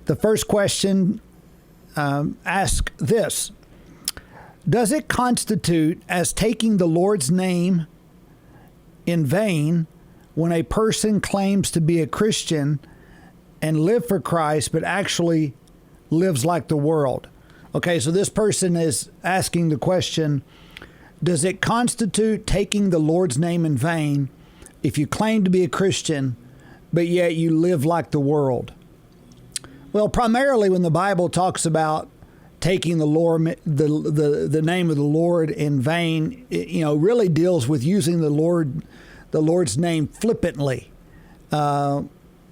The first question asks this: does it constitute as taking the Lord's name in vain when a person claims to be a Christian and live for Christ, but actually lives like the world? Okay, so this person is asking the question, does it constitute taking the Lord's name in vain if you claim to be a Christian, but yet you live like the world? Well, primarily when the Bible talks about taking the Lord, the name of the Lord in vain, it, really deals with using the Lord's name flippantly. A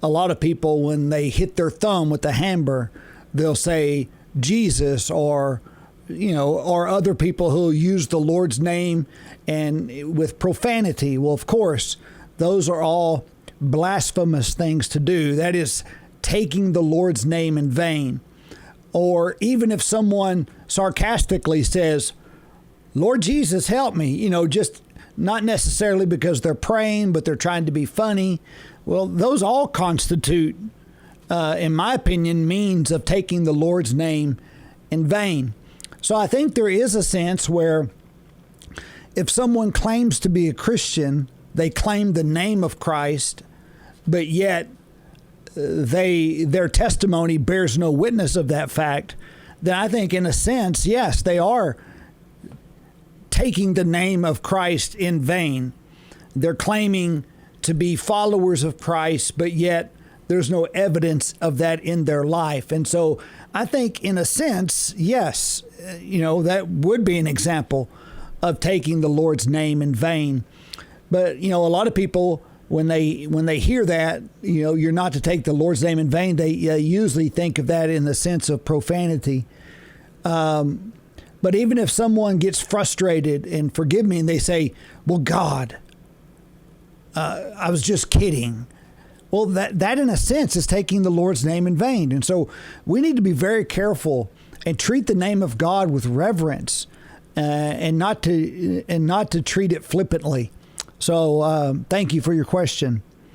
lot of people, when they hit their thumb with the hammer, they'll say Jesus, or other people who use the Lord's name and with profanity. Well, of course, those are all blasphemous things to do. That is taking the Lord's name in vain. Or even if someone sarcastically says, Lord Jesus, help me, just not necessarily because they're praying, but they're trying to be funny. Well, those all constitute, in my opinion, means of taking the Lord's name in vain. So I think there is a sense where if someone claims to be a Christian, they claim the name of Christ, but yet their testimony bears no witness of that fact, then I think in a sense, yes, they are taking the name of Christ in vain. They're claiming to be followers of Christ, but yet there's no evidence of that in their life. And so I think in a sense, yes, that would be an example of taking the Lord's name in vain. But, a lot of people, when they hear that, you're not to take the Lord's name in vain, they usually think of that in the sense of profanity. But even if someone gets frustrated, and forgive me, and they say, well, God, I was just kidding. Well, that in a sense is taking the Lord's name in vain. And so we need to be very careful and treat the name of God with reverence, and not to treat it flippantly. So thank you for your question.